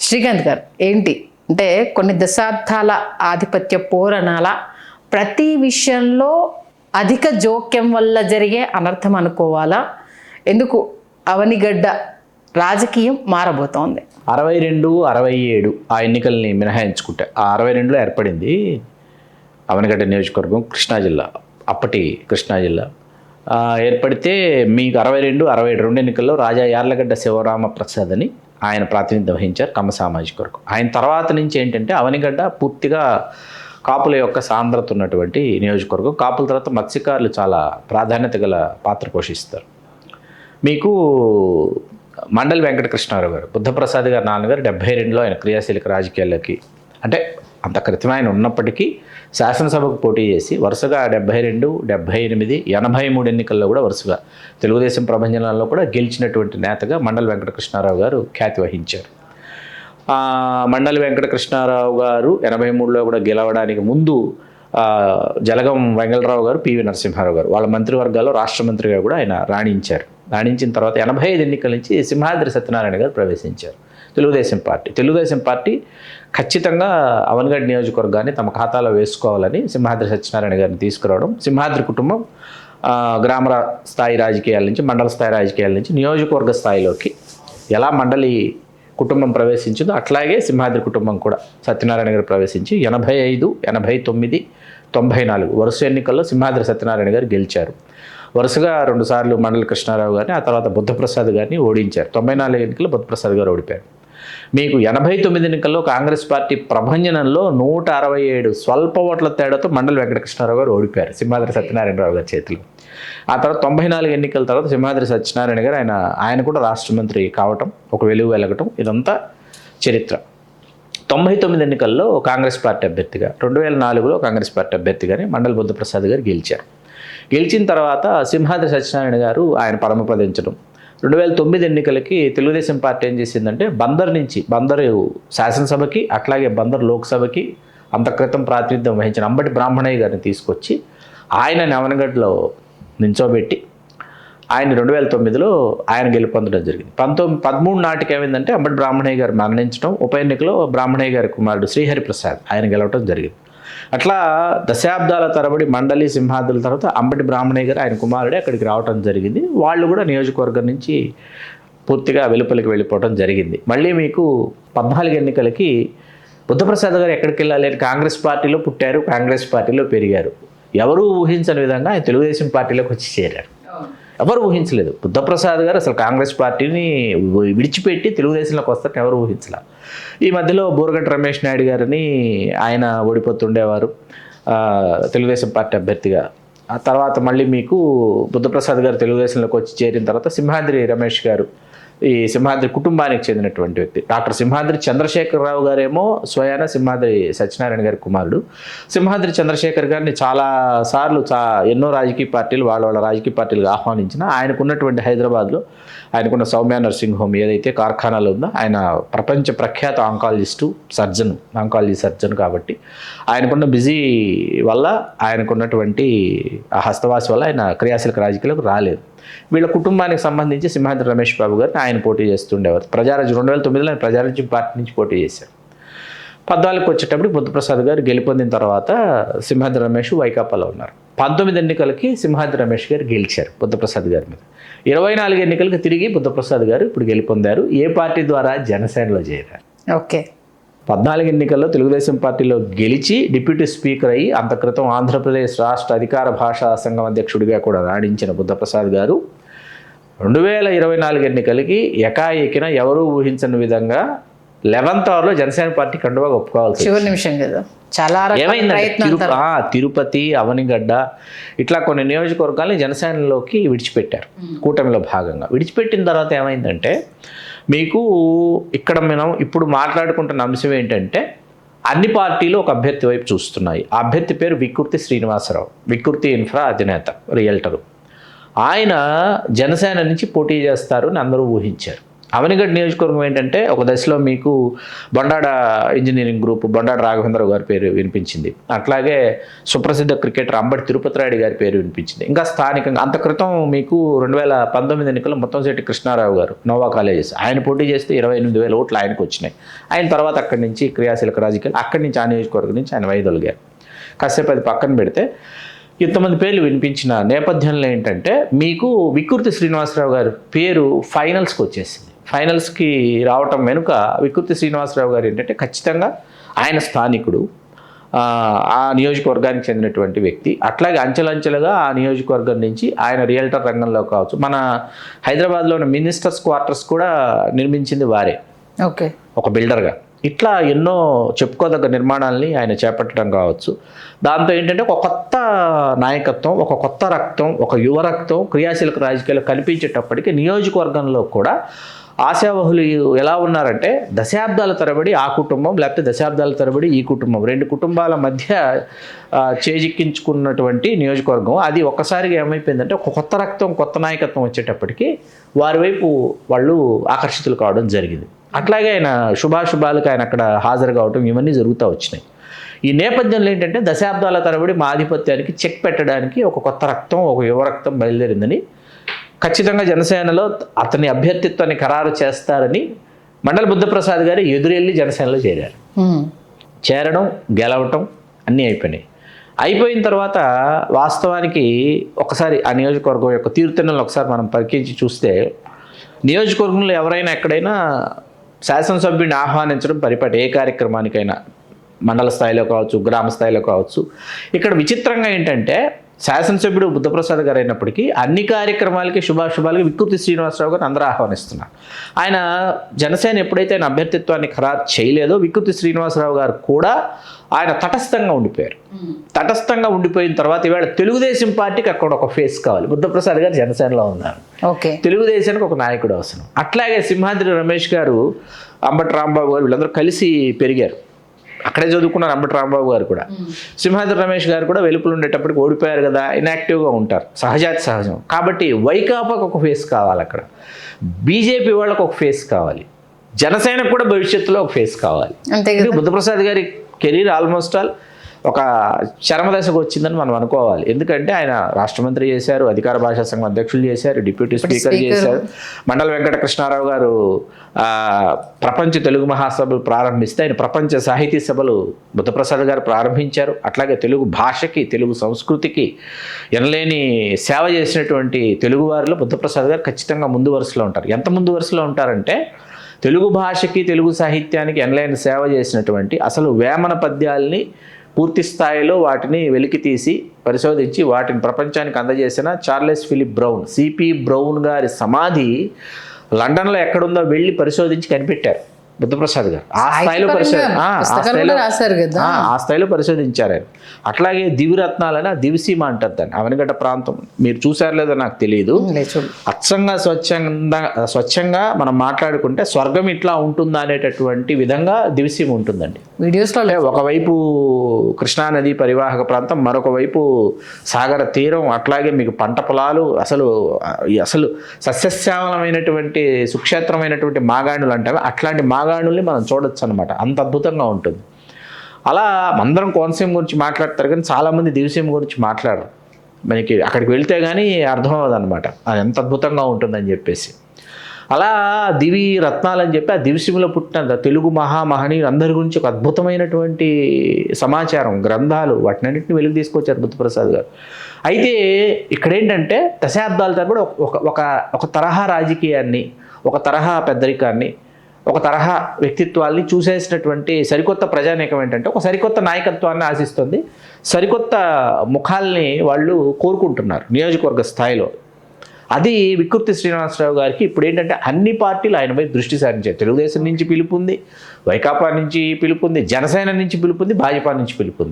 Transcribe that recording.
శ్రీకాంత్ గారు, ఏంటి అంటే కొన్ని దశాబ్దాల ఆధిపత్య పోరాటాల ప్రతి విషయంలో అధిక జోక్యం వల్ల జరిగే అనర్థం అనుకోవాలా? ఎందుకు అవనిగడ్డ రాజకీయం మారబోతోంది? 62, 67 ఆ ఎన్నికల్ని మినహాయించుకుంటే ఆ 62లో ఏర్పడింది అవనిగడ్డ నియోజకవర్గం, కృష్ణా జిల్లా, అప్పటి కృష్ణా జిల్లా. ఏర్పడితే మీకు 62, 67 ఎన్నికల్లో రాజా యార్లగడ్డ శివరామప్రసాద్ అని ఆయన ప్రాతినిధ్యం వహించారు, కమ్మ సామాజిక వర్గం. ఆయన తర్వాత నుంచి ఏంటంటే అవనిగడ్డ పూర్తిగా కాపుల యొక్క సాంద్రత ఉన్నటువంటి నియోజకవర్గం. కాపుల తర్వాత మత్స్యకారులు చాలా ప్రాధాన్యత గల పాత్ర పోషిస్తారు. మీకు మండలి వెంకటకృష్ణారావు గారు, బుద్ధప్రసాద్ గారు నాన్నగారు 72లో ఆయన క్రియాశీలక రాజకీయాల్లోకి, అంటే అంత క్రితం ఆయన ఉన్నప్పటికీ శాసనసభకు పోటీ చేసి వరుసగా 72, 78, 83 ఎన్నికల్లో కూడా వరుసగా తెలుగుదేశం ప్రభంజనాల్లో కూడా గెలిచినటువంటి నేతగా మండలి వెంకటకృష్ణారావు గారు ఖ్యాతి వహించారు. మండలి వెంకటకృష్ణారావు గారు 83లో కూడా గెలవడానికి ముందు జలగం వెంగళరావు గారు, పివి నరసింహారావు గారు వాళ్ళ మంత్రివర్గాల్లో రాష్ట్ర మంత్రిగా కూడా ఆయన రాణించారు. రాణించిన తర్వాత 85 ఎన్నికల నుంచి సింహాద్రి సత్యనారాయణ గారు ప్రవేశించారు తెలుగుదేశం పార్టీ ఖచ్చితంగా అవనిగడ్డ నియోజకవర్గాన్ని తమ ఖాతాలో వేసుకోవాలని సింహాద్రి సత్యనారాయణ గారిని తీసుకురావడం, సింహాద్రి కుటుంబం గ్రామ స్థాయి రాజకీయాల నుంచి, మండల స్థాయి రాజకీయాల నుంచి నియోజకవర్గ స్థాయిలోకి ఎలా మండలి కుటుంబం ప్రవేశించిందో అట్లాగే సింహాద్రి కుటుంబం కూడా సత్యనారాయణ గారు ప్రవేశించి 85, 89, 94 వరుస ఎన్నికల్లో సింహాద్రి సత్యనారాయణ గారు గెలిచారు. వరుసగా 2 సార్లు మండలి కృష్ణారావు గారిని, ఆ తర్వాత బుద్ధప్రసాద్ గారిని ఓడించారు. 94 ఎన్నికల్లో బుద్ధప్రసాద్ గారు ఓడిపోయారు. మీకు 89 ఎన్నికల్లో కాంగ్రెస్ పార్టీ ప్రభంజనంలో 167 స్వల్ప ఓట్ల తేడాతో మండలి వెంకటకృష్ణారావు గారు ఓడిపోయారు సింహాద్రి సత్యనారాయణరావు గారి చేతిలో. ఆ తర్వాత 94 ఎన్నికల తర్వాత సింహాద్రి సత్యనారాయణ గారు ఆయన కూడా రాష్ట్ర మంత్రి కావటం, ఒక వెలుగు వెలగటం, ఇదంతా చరిత్ర. 99 ఎన్నికల్లో కాంగ్రెస్ పార్టీ అభ్యర్థిగా, 2004లో కాంగ్రెస్ పార్టీ అభ్యర్థిగానే మండలి బుద్ధప్రసాద్ గారు గెలిచారు. గెలిచిన తర్వాత సింహాద్రి సత్యనారాయణ గారు ఆయన పరమపదించడం. 2009 ఎన్నికలకి తెలుగుదేశం పార్టీ ఏం చేసిందంటే బందరు శాసనసభకి అట్లాగే బందరు లోక్సభకి అంత క్రితం ప్రాతినిధ్యం వహించిన అంబటి బ్రాహ్మణయ్య గారిని తీసుకొచ్చి ఆయన అవనిగడ్డలో నించోబెట్టి ఆయన 2009లో ఆయన గెలుపొందడం జరిగింది. 13 నాటికి ఏమైందంటే అంబటి బ్రాహ్మణయ్య గారు మరణించడం, ఉప ఎన్నికలో బ్రాహ్మణయ్య గారి కుమారుడు శ్రీహరిప్రసాద్ ఆయన గెలవటం జరిగింది. అట్లా దశాబ్దాల తరబడి మండలి సింహాద్రుల తర్వాత అంబటి బ్రాహ్మణయ్య గారు ఆయన కుమారుడే అక్కడికి రావటం జరిగింది. వాళ్ళు కూడా నియోజకవర్గం నుంచి పూర్తిగా వెలుపలికి వెళ్ళిపోవడం జరిగింది. మళ్ళీ మీకు 14 ఎన్నికలకి బుద్ధప్రసాద్ గారు ఎక్కడికి వెళ్ళాలి అని కాంగ్రెస్ పార్టీలో పుట్టారు, కాంగ్రెస్ పార్టీలో పెరిగారు. ఎవరూ ఊహించని విధంగా ఆయన తెలుగుదేశం పార్టీలోకి వచ్చి చేరారు. ఎవరు ఊహించలేదు. బుద్ధప్రసాద్ గారు అసలు కాంగ్రెస్ పార్టీని విడిచిపెట్టి తెలుగుదేశంలోకి వస్తారని ఎవరు ఊహించలే. ఈ మధ్యలో బూరగడ్డ రమేష్ నాయుడు గారిని ఆయన ఓడిపోతుండేవారు తెలుగుదేశం పార్టీ అభ్యర్థిగా. ఆ తర్వాత మళ్ళీ మీకు బుద్ధప్రసాద్ గారు తెలుగుదేశంలోకి వచ్చి చేరిన తర్వాత సింహాద్రి రమేష్ గారు, ఈ సింహాద్రి కుటుంబానికి చెందినటువంటి వ్యక్తి, డాక్టర్ సింహాద్రి చంద్రశేఖరరావు గారేమో స్వయాన సింహాద్రి సత్యనారాయణ గారి కుమారుడు. సింహాద్రి చంద్రశేఖర్ గారిని చాలాసార్లు ఎన్నో రాజకీయ పార్టీలు వాళ్ళ రాజకీయ పార్టీలకు ఆహ్వానించిన ఆయనకున్నటువంటి హైదరాబాద్లో ఆయనకున్న సౌమ్య నర్సింగ్ హోమ్ ఏదైతే కార్ఖానాలో ఉందో, ఆయన ప్రపంచ ప్రఖ్యాత ఆంకాలజీ సర్జన్ కాబట్టి ఆయనకున్న బిజీ వల్ల, ఆయనకున్నటువంటి ఆ హస్తవాసి వల్ల ఆయన క్రియాశీలక రాజకీయాలకు రాలేదు. వీళ్ళ కుటుంబానికి సంబంధించి సింహాద్రి రమేష్ బాబు గారిని ఆయన పోటీ చేస్తుండేవారు. 2009లో ఆయన ప్రజారాజ్యం పార్టీ నుంచి పోటీ చేశారు. 14కి వచ్చేటప్పుడు బుద్ధప్రసాద్ గారు గెలుపొందిన తర్వాత సింహాద్రి రమేష్ వైకాపాలో ఉన్నారు. 19 ఎన్నికలకి సింహాద్రి రమేష్ గారు గెలిచారు బుద్ధప్రసాద్ గారి మీద. 24 ఎన్నికలకు తిరిగి బుద్ధప్రసాద్ గారు ఇప్పుడు గెలుపొందారు. ఏ పార్టీ ద్వారా? జనసేనలో చేరారు. ఓకే. 14 ఎన్నికల్లో తెలుగుదేశం పార్టీలో గెలిచి డిప్యూటీ స్పీకర్ అయ్యి అంత క్రితం ఆంధ్రప్రదేశ్ రాష్ట్ర అధికార భాషా సంఘం అధ్యక్షుడిగా కూడా రాణించిన బుద్ధప్రసాద్ గారు 2024 ఎన్నికలకి ఎకాఎకిన ఎవరూ ఊహించని విధంగా 11th అవర్లో జనసేన పార్టీ కండువా ఒప్పుకోవాల్సి చివరి నిమిషం కదా. చాలా తిరుపతి, అవనిగడ్డ ఇట్లా కొన్ని నియోజకవర్గాల్ని జనసేనలోకి విడిచిపెట్టారు కూటమిలో భాగంగా. విడిచిపెట్టిన తర్వాత ఏమైందంటే మీకు ఇక్కడ మనం ఇప్పుడు మాట్లాడుకుంటున్న అంశం ఏంటంటే అన్ని పార్టీలు ఒక అభ్యర్థి వైపు చూస్తున్నాయి. ఆ అభ్యర్థి పేరు వికృతి శ్రీనివాసరావు, వికృతి ఇన్ఫ్రా అధినేత, రియల్టరు. ఆయన జనసేన నుంచి పోటీ చేస్తారు అని అందరూ ఊహించారు. అవనిగడ్డ నియోజకవర్గం ఏంటంటే ఒక దశలో మీకు బొండాడ ఇంజనీరింగ్ గ్రూప్ బొండాడ రాఘవేంద్రరావు గారి పేరు వినిపించింది. అట్లాగే సుప్రసిద్ధ క్రికెటర్ అంబటి తిరుపతి రాయుడు గారి పేరు వినిపించింది. ఇంకా స్థానికంగా అంత క్రితం మీకు 2019 ఎన్నికల్లో ముత్తంశెట్టి కృష్ణారావు గారు నోవా కాలేజెస్ ఆయన పోటీ చేస్తే 28,000 ఓట్లు ఆయనకు వచ్చినాయి. ఆయన తర్వాత అక్కడి నుంచి క్రియాశీలక రాజకీయాలు అక్కడి నుంచి ఆ నియోజకవర్గం నుంచి ఆయన వైదొలిగారు. కాసేపు అది పక్కన పెడితే ఇంతమంది పేర్లు వినిపించిన నేపథ్యంలో ఏంటంటే మీకు వికృతి శ్రీనివాసరావు గారి పేరు ఫైనల్స్కి వచ్చేసింది. ఫైనల్స్కి రావటం వెనుక వికృతి శ్రీనివాసరావు గారు ఏంటంటే ఖచ్చితంగా ఆయన స్థానికుడు, ఆ నియోజకవర్గానికి చెందినటువంటి వ్యక్తి. అట్లాగే అంచెలంచెలుగా ఆ నియోజకవర్గం నుంచి ఆయన రియల్టర్ రంగంలో కావచ్చు, మన హైదరాబాద్లో ఉన్న మినిస్టర్స్ క్వార్టర్స్ కూడా నిర్మించింది వారే, ఓకే, ఒక బిల్డర్గా. ఇట్లా ఎన్నో చెప్పుకోదగ్గ నిర్మాణాలని ఆయన చేపట్టడం కావచ్చు. దాంతో ఏంటంటే ఒక కొత్త నాయకత్వం, ఒక కొత్త రక్తం, ఒక యువ రక్తం క్రియాశీలక రాజకీయాలు కనిపించేటప్పటికీ నియోజకవర్గంలో కూడా ఆశావహులు ఎలా ఉన్నారంటే దశాబ్దాల తరబడి ఆ కుటుంబం లేకపోతే దశాబ్దాల తరబడి ఈ కుటుంబం, రెండు కుటుంబాల మధ్య చేజిక్కించుకున్నటువంటి నియోజకవర్గం. అది ఒక్కసారిగా ఏమైపోయిందంటే ఒక కొత్త రక్తం, కొత్త నాయకత్వం వచ్చేటప్పటికి వారి వైపు వాళ్ళు ఆకర్షితులు కావడం జరిగింది. అట్లాగే ఆయన శుభాశుభాలకు ఆయన అక్కడ హాజరు కావటం ఇవన్నీ జరుగుతూ వచ్చినాయి. ఈ నేపథ్యంలో ఏంటంటే దశాబ్దాల తరబడి మా ఆధిపత్యానికి చెక్ పెట్టడానికి ఒక కొత్త రక్తం, ఒక యువ రక్తం బయలుదేరిందని, ఖచ్చితంగా జనసేనలో అతని అభ్యర్థిత్వాన్ని ఖరారు చేస్తారని మండల బుద్ధప్రసాద్ గారు ఎదురెళ్ళి జనసేనలో చేరారు. చేరడం, గెలవటం అన్నీ అయిపోయినాయి. అయిపోయిన తర్వాత వాస్తవానికి ఒకసారి ఆ నియోజకవర్గం యొక్క తీరుతెన్నులను ఒకసారి మనం పరికించి చూస్తే నియోజకవర్గంలో ఎవరైనా ఎక్కడైనా శాసనసభ్యుడిని ఆహ్వానించడం పరిపాటి, ఏ కార్యక్రమానికైనా మండల స్థాయిలో కావచ్చు, గ్రామ స్థాయిలో కావచ్చు. ఇక్కడ విచిత్రంగా ఏంటంటే శాసనసభ్యుడు బుద్ధప్రసాద్ గారు అయినప్పటికీ అన్ని కార్యక్రమాలకి శుభాశుభాలకి వికృతి శ్రీనివాసరావు గారు అందరూ ఆహ్వానిస్తున్నారు. ఆయన జనసేన ఎప్పుడైతే ఆయన అభ్యర్థిత్వాన్ని ఖరారు చేయలేదో వికృతి శ్రీనివాసరావు గారు కూడా ఆయన తటస్థంగా ఉండిపోయారు. తటస్థంగా ఉండిపోయిన తర్వాత ఇవాళ తెలుగుదేశం పార్టీకి అక్కడ ఒక ఫేస్ కావాలి. బుద్ధప్రసాద్ గారు జనసేనలో ఉన్నారు, తెలుగుదేశానికి ఒక నాయకుడు అవసరం. అట్లాగే సింహాద్రి రమేష్ గారు, అంబటి రాంబాబు గారు వీళ్ళందరూ కలిసి పెరిగారు. అక్కడే చదువుకున్నారు అంబటి రాంబాబు గారు కూడా. సింహాద్రి రమేష్ గారు కూడా వెలుపులు ఉండేటప్పటికి ఓడిపోయారు కదా, ఇన్యాక్టివ్గా ఉంటారు, సహజాతి సహజం. కాబట్టి వైకాపాకు ఒక ఫేస్ కావాలి, అక్కడ బీజేపీ వాళ్ళకు ఒక ఫేస్ కావాలి, జనసేనకు కూడా భవిష్యత్తులో ఒక ఫేస్ కావాలి. బుద్ధప్రసాద్ గారి కెరీర్ ఆల్మోస్ట్ ఆల్ ఒక చరమదశకు వచ్చిందని మనం అనుకోవాలి. ఎందుకంటే ఆయన రాష్ట్ర మంత్రి చేశారు, అధికార భాషా సంఘం అధ్యక్షులు చేశారు, డిప్యూటీ స్పీకర్ చేశారు. మండల వెంకట కృష్ణారావు గారు ప్రపంచ తెలుగు మహాసభలు ప్రారంభిస్తే ఆయన ప్రపంచ సాహితీ సభలు బుద్ధప్రసాద్ గారు ప్రారంభించారు. అట్లాగే తెలుగు భాషకి, తెలుగు సంస్కృతికి ఎనలేని సేవ చేసినటువంటి తెలుగు వారిలో బుద్ధప్రసాద్ గారు ఖచ్చితంగా ముందు వరుసలో ఉంటారు. ఎంత ముందు వరుసలో ఉంటారంటే తెలుగు భాషకి, తెలుగు సాహిత్యానికి ఎనలేని సేవ చేసినటువంటి, అసలు వేమన పద్యాల్ని పూర్తి స్థాయిలో వాటిని వెలికి తీసి పరిశోధించి వాటిని ప్రపంచానికి అందజేసిన Charles Philip Brown, C P Brown గారి సమాధి లండన్లో ఎక్కడుందో వెళ్ళి పరిశోధించి కనిపెట్టారు బుద్ధప్రసాద్ గారు. ఆ స్థాయిలో పరిశోధించారు ఆయన. అట్లాగే దివిరత్నాలని ఆ దివిసీమ అంటారు దాన్ని, అవనిగడ్డ ప్రాంతం. మీరు చూసారు లేదో నాకు తెలియదు. అచ్చంగా స్వచ్ఛంగా మనం మాట్లాడుకుంటే స్వర్గం ఇట్లా ఉంటుందా అనేటటువంటి విధంగా దివిసీమ ఉంటుందండి. వీడియోస్లో ఒకవైపు కృష్ణానది పరివాహక ప్రాంతం, మరొక వైపు సాగర తీరం, అట్లాగే మీకు పంట పొలాలు, అసలు సస్యశ్యామలమైనటువంటి సుక్షేత్రమైనటువంటి మాగాణులు అంటే అట్లాంటి మాగాణుల్ని మనం చూడొచ్చు అనమాట. అంత అద్భుతంగా ఉంటుంది. అలా అందరం కోనసీమ గురించి మాట్లాడతారు కానీ చాలామంది దివిసీమ గురించి మాట్లాడరు. మనకి అక్కడికి వెళ్తే కానీ అర్థం అవ్వదు అనమాట అది ఎంత అద్భుతంగా ఉంటుందని చెప్పేసి. అలా దివి రత్నాలని చెప్పి ఆ దివిసీమలో పుట్టిన తెలుగు మహామహనీయులు అందరి గురించి ఒక అద్భుతమైనటువంటి సమాచారం, గ్రంథాలు, వాటినన్నింటినీ వెలుగు తీసుకొచ్చారు బుద్ధప్రసాద్ గారు. అయితే ఇక్కడ ఏంటంటే దశాబ్దాల తరబడి ఒక తరహా రాజకీయాన్ని, ఒక తరహా పెద్దరికాన్ని, ఒక తరహా వ్యక్తిత్వాల్ని చూసేసినటువంటి సరికొత్త ప్రజానీకం ఏంటంటే ఒక సరికొత్త నాయకత్వాన్ని ఆశిస్తుంది, సరికొత్త ముఖాల్ని వాళ్ళు కోరుకుంటున్నారు నియోజకవర్గ స్థాయిలో. అది వికృతి శ్రీనివాసరావు గారికి ఇప్పుడు ఏంటంటే అన్ని పార్టీలు ఆయన వైపు దృష్టి సారించాయి. తెలుగుదేశం నుంచి పిలుపుంది, వైకాపా నుంచి పిలుపుంది, జనసేన నుంచి పిలుపుంది, భాజపా నుంచి పిలుపుంది.